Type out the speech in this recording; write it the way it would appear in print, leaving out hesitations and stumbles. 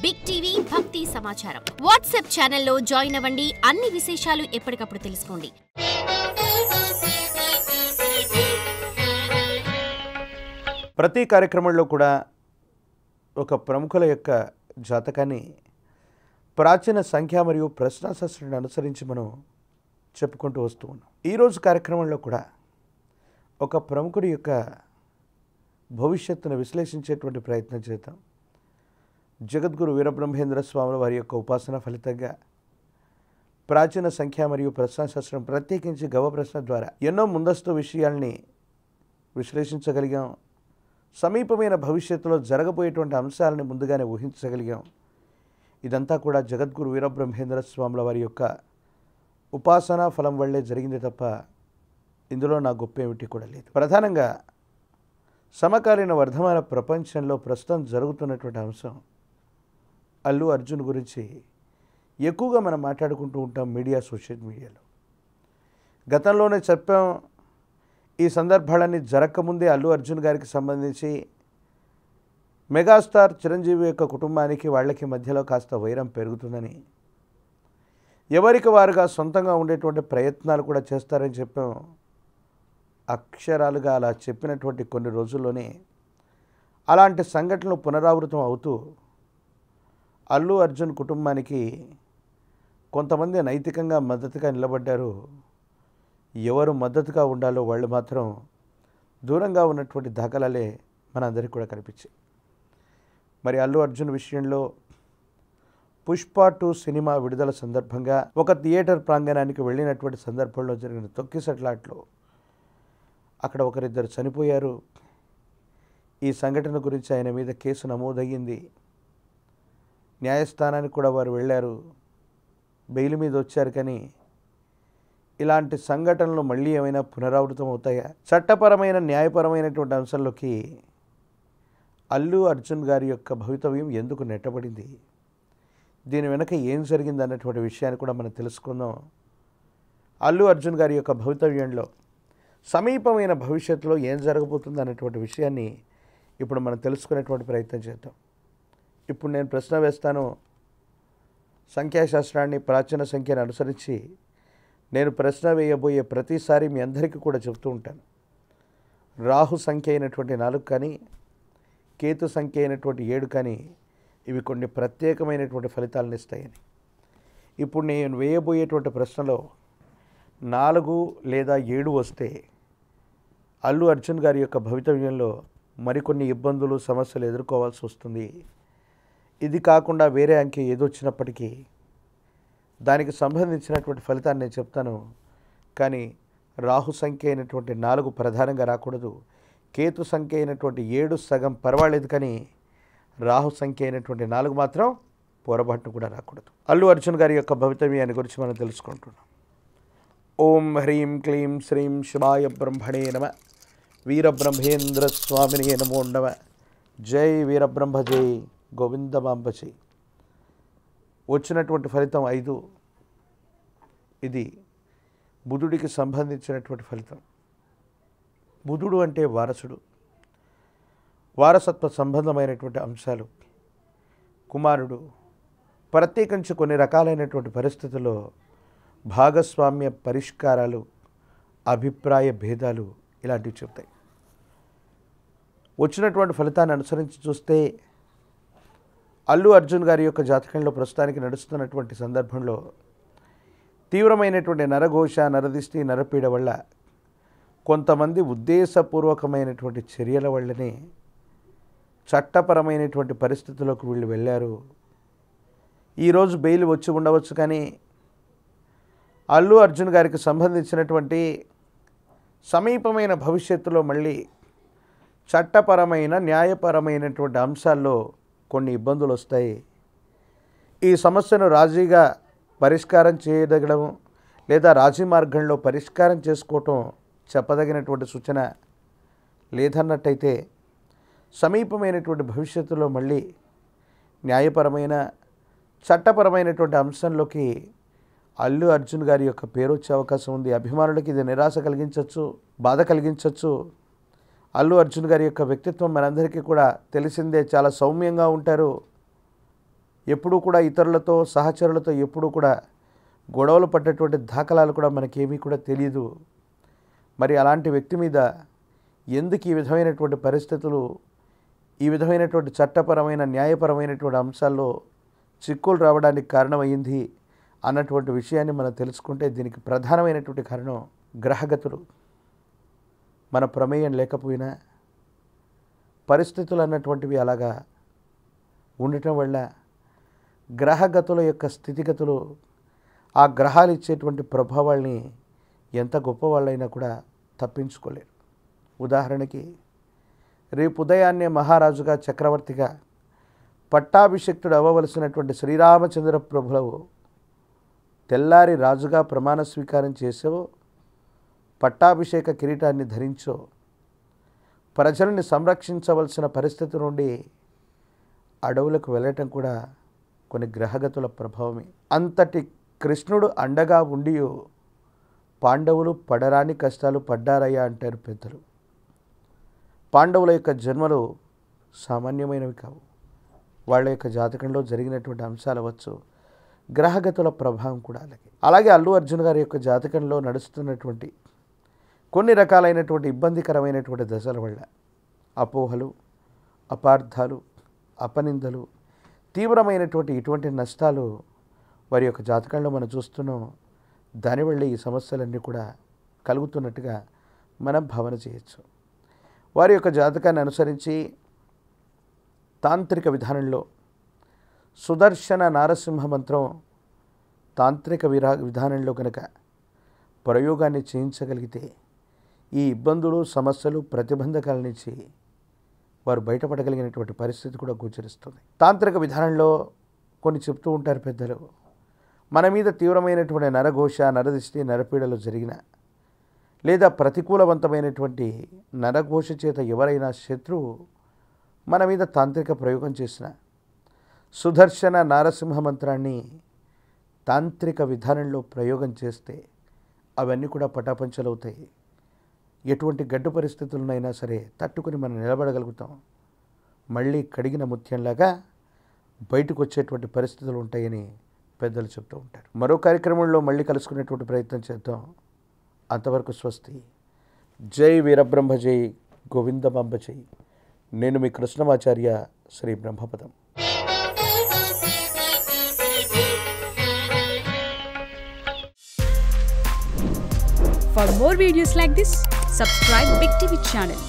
Big TV భక్తి సమాచారం WhatsApp ఛానల్లో జాయిన్ అవ్వండి. అన్ని విశేషాలు ఎప్పటికప్పుడు తెలుసుకోండి. ప్రతి కార్యక్రమంలో కూడా ఒక ప్రముఖుల యొక్క జాతకాన్ని ప్రాచీన సంఖ్య మరియు ప్రశ్నాశాస్త్రాన్ని అనుసరించి మనం చెప్పుకుంటూ వస్తూ ఉన్నాం. ఈరోజు కార్యక్రమంలో కూడా ఒక ప్రముఖుడి యొక్క భవిష్యత్తును విశ్లేషించేటువంటి ప్రయత్నం చేద్దాం. జగద్గురు వీరబ్రహ్మేంద్ర స్వాముల వారి యొక్క ఉపాసన ఫలితంగా ప్రాచీన సంఖ్య మరియు ప్రశ్నాశాస్త్రం ప్రత్యేకించి గవ ప్రశ్న ద్వారా ఎన్నో ముందస్తు విషయాల్ని విశ్లేషించగలిగాం. సమీపమైన భవిష్యత్తులో జరగబోయేటువంటి అంశాలని ముందుగానే ఊహించగలిగాం. ఇదంతా కూడా జగద్గురు వీరబ్రహ్మేంద్ర స్వాముల వారి యొక్క ఉపాసనా ఫలం వల్లే జరిగింది తప్ప ఇందులో నా గొప్ప ఏమిటి కూడా లేదు. ప్రధానంగా సమకాలీన వర్ధమాన ప్రపంచంలో ప్రస్తుతం జరుగుతున్నటువంటి అంశం అల్లు అర్జున్ గురించి ఎక్కువగా మనం మాట్లాడుకుంటూ ఉంటాం మీడియా, సోషల్ మీడియాలో. గతంలోనే చెప్పాం, ఈ సందర్భాలన్నీ జరగకముందే అల్లు అర్జున్ గారికి సంబంధించి మెగాస్టార్ చిరంజీవి యొక్క కుటుంబానికి వాళ్ళకి మధ్యలో కాస్త వైరం పెరుగుతుందని, ఎవరికి వారుగా సొంతంగా ఉండేటువంటి ప్రయత్నాలు కూడా చేస్తారని చెప్పాం. అక్షరాలుగా అలా చెప్పినటువంటి కొన్ని రోజుల్లోనే అలాంటి సంఘటనలు పునరావృతం అవుతూ అల్లు అర్జున్ కుటుంబానికి కొంతమంది నైతికంగా మద్దతుగా నిలబడ్డారు. ఎవరు మద్దతుగా ఉండాలో వాళ్ళు మాత్రం దూరంగా ఉన్నటువంటి దాఖలాలే మనందరికీ కూడా కనిపించాయి. మరి అల్లు అర్జున్ విషయంలో పుష్ప 2 సినిమా విడుదల సందర్భంగా ఒక థియేటర్ ప్రాంగణానికి వెళ్ళినటువంటి సందర్భంలో జరిగిన తొక్కిసట్లాట్లో అక్కడ ఒకరిద్దరు చనిపోయారు. ఈ సంఘటన గురించి ఆయన మీద కేసు నమోదయ్యింది. న్యాయస్థానానికి కూడా వారు వెళ్ళారు, బెయిల్ మీద వచ్చారు. కానీ ఇలాంటి సంఘటనలు మళ్ళీ ఏమైనా పునరావృతం అవుతాయా? చట్టపరమైన న్యాయపరమైనటువంటి అంశంలోకి అల్లు అర్జున్ గారి యొక్క భవితవ్యం ఎందుకు నెట్టబడింది, దీని వెనక ఏం జరిగింది అన్నటువంటి విషయాన్ని కూడా మనం తెలుసుకుందాం. అల్లు అర్జున్ గారి యొక్క భవితవ్యంలో సమీపమైన భవిష్యత్తులో ఏం జరగబోతుంది అన్నటువంటి విషయాన్ని ఇప్పుడు మనం తెలుసుకునేటువంటి ప్రయత్నం చేద్దాం. ఇప్పుడు నేను ప్రశ్న వేస్తాను. సంఖ్యాశాస్త్రాన్ని, ప్రాచీన సంఖ్యను అనుసరించి నేను ప్రశ్న వేయబోయే ప్రతిసారి మీ అందరికీ కూడా చెప్తూ ఉంటాను, రాహు సంఖ్య అయినటువంటి 4 కానీ, కేతు సంఖ్య అయినటువంటి 7 కానీ ఇవి కొన్ని ప్రత్యేకమైనటువంటి ఫలితాలను ఇస్తాయని. ఇప్పుడు నేను వేయబోయేటువంటి ప్రశ్నలో 4 లేదా 7 వస్తే అల్లు అర్జున్ గారి యొక్క భవితవ్యంలో మరికొన్ని ఇబ్బందులు, సమస్యలు ఎదుర్కోవాల్సి వస్తుంది. ఇది కాకుండా వేరే అంకె ఏదొచ్చినప్పటికీ దానికి సంబంధించినటువంటి ఫలితాన్ని నేను చెప్తాను. కానీ రాహు సంఖ్య అయినటువంటి 4 ప్రధానంగా రాకూడదు. కేతు సంఖ్య అయినటువంటి 7 సగం పర్వాలేదు, కానీ రాహు సంఖ్య అయినటువంటి 4 మాత్రం పొరపాటును కూడా రాకూడదు. అల్లు అర్జున్ గారి యొక్క భవితవ్యాన్ని గురించి మనం తెలుసుకుంటున్నాం. ఓం హ్రీం క్లీం శ్రీం శివాయ బ్రహ్మణే నమ, వీరబ్రహ్మేంద్ర స్వామినే నమో నమ. జై వీరబ్రహ్మ, జై గోవిందమాంబ జై. వచ్చినటువంటి ఫలితం 5. ఇది బుధుడికి సంబంధించినటువంటి ఫలితం. బుధుడు అంటే వారసుడు, వారసత్వ సంబంధమైనటువంటి అంశాలు, కుమారుడు, ప్రత్యేకించి కొన్ని రకాలైనటువంటి పరిస్థితుల్లో భాగస్వామ్య పరిష్కారాలు, అభిప్రాయ భేదాలు ఇలాంటివి చెప్తాయి. వచ్చినటువంటి ఫలితాన్ని అనుసరించి చూస్తే అల్లు అర్జున్ గారి యొక్క జాతకంలో ప్రస్తుతానికి నడుస్తున్నటువంటి సందర్భంలో తీవ్రమైనటువంటి నరఘోష, నరదిష్టి, నరపీడ వల్ల కొంతమంది ఉద్దేశపూర్వకమైనటువంటి చర్యల వల్లనే చట్టపరమైనటువంటి పరిస్థితుల్లోకి వీళ్ళు వెళ్ళారు. ఈరోజు బెయిల్ వచ్చి ఉండవచ్చు, కానీ అల్లు అర్జున్ గారికి సంబంధించినటువంటి సమీపమైన భవిష్యత్తులో మళ్ళీ చట్టపరమైన, న్యాయపరమైనటువంటి అంశాల్లో కొన్ని ఇబ్బందులు వస్తాయి. ఈ సమస్యను రాజీగా పరిష్కారం చేయదగడం లేదా రాజీ మార్గంలో పరిష్కారం చేసుకోవటం చెప్పదగినటువంటి సూచన లేదన్నట్టయితే సమీపమైనటువంటి భవిష్యత్తులో మళ్ళీ న్యాయపరమైన, చట్టపరమైనటువంటి అంశంలోకి అల్లు అర్జున్ గారి యొక్క పేరు వచ్చే అవకాశం ఉంది. అభిమానులకి ఇది నిరాశ కలిగించవచ్చు, బాధ కలిగించవచ్చు. అల్లు అర్జున్ గారి యొక్క వ్యక్తిత్వం మనందరికీ కూడా తెలిసిందే. చాలా సౌమ్యంగా ఉంటారు. ఎప్పుడూ కూడా ఇతరులతో సహచరులతో ఎప్పుడూ కూడా గొడవలు పడ్డటువంటి దాఖలాలు కూడా మనకేమీ కూడా తెలియదు. మరి అలాంటి వ్యక్తి మీద ఎందుకు ఈ విధమైనటువంటి పరిస్థితులు, ఈ విధమైనటువంటి చట్టపరమైన న్యాయపరమైనటువంటి అంశాల్లో చిక్కులు రావడానికి కారణమైంది అన్నటువంటి విషయాన్ని మనం తెలుసుకుంటే దీనికి ప్రధానమైనటువంటి కారణం గ్రహగతులు. మన ప్రమేయం లేకపోయినా పరిస్థితులు అన్నటువంటివి అలాగా ఉండటం వల్ల గ్రహగతుల యొక్క స్థితిగతులు, ఆ గ్రహాలు ఇచ్చేటువంటి ప్రభావాల్ని ఎంత గొప్పవాళ్ళైనా కూడా తప్పించుకోలేరు. ఉదాహరణకి రేపు ఉదయాన్నే మహారాజుగా చక్రవర్తిగా పట్టాభిషిక్తుడు అవ్వవలసినటువంటి శ్రీరామచంద్ర ప్రభువు తెల్లారి రాజుగా ప్రమాణ స్వీకారం చేసో, పట్టాభిషేక కిరీటాన్ని ధరించో ప్రజల్ని సంరక్షించవలసిన పరిస్థితి నుండి అడవులకు వెళ్ళటం కూడా కొన్ని గ్రహగతుల ప్రభావమే. అంతటి కృష్ణుడు అండగా ఉండి పాండవులు పడరాని కష్టాలు పడ్డారయ్యా అంటారు పెద్దలు. పాండవుల యొక్క జన్మలు సామాన్యమైనవి కావు. వాళ్ళ యొక్క జాతకంలో జరిగినటువంటి అంశాలు అవ్వచ్చు, గ్రహగతుల ప్రభావం కూడా అలాగే అల్లు అర్జున్ గారి యొక్క జాతకంలో నడుస్తున్నటువంటి కొన్ని రకాలైనటువంటి ఇబ్బందికరమైనటువంటి దశల వల్ల అపోహలు, అపార్థాలు, అపనిందలు, తీవ్రమైనటువంటి ఇటువంటి నష్టాలు వారి యొక్క జాతకంలో మనం చూస్తున్నాం. దానివల్ల ఈ సమస్యలన్నీ కూడా కలుగుతున్నట్టుగా మనం భావన చేయొచ్చు. వారి యొక్క జాతకాన్ని అనుసరించి తాంత్రిక విధానంలో సుదర్శన నారసింహ మంత్రం తాంత్రిక విధానంలో కనుక ప్రయోగాన్ని చేయించగలిగితే ఈ ఇబ్బందులు, సమస్యలు, ప్రతిబంధకాల నుంచి వారు బయటపడగలిగినటువంటి పరిస్థితి కూడా గోచరిస్తుంది. తాంత్రిక విధానంలో కొన్ని చెప్తూ ఉంటారు పెద్దలు, మన మీద తీవ్రమైనటువంటి నరఘోష, నరదిష్టి, నరపీడలు జరిగిన లేదా ప్రతికూలవంతమైనటువంటి నరఘోష చేత ఎవరైనా శత్రువు మన మీద తాంత్రిక ప్రయోగం చేసిన సుదర్శన నారసింహ మంత్రాన్ని తాంత్రిక విధానంలో ప్రయోగం చేస్తే అవన్నీ కూడా పటాపంచలవుతాయి. ఎటువంటి గడ్డు పరిస్థితులనైనా సరే తట్టుకుని మనం నిలబడగలుగుతాం. మళ్ళీ కడిగిన ముత్యంలాగా బయటకు వచ్చేటువంటి పరిస్థితులు ఉంటాయని పెద్దలు చెప్తూ ఉంటారు. మరో కార్యక్రమంలో మళ్ళీ కలుసుకునేటువంటి ప్రయత్నం చేద్దాం. అంతవరకు స్వస్తి. జై వీరబ్రహ్మ, జై గోవిందమాంబ జై. నేను మీ Krishnamacharya, Shri బ్రహ్మపదం. For more videos like this, subscribe Big TV channel.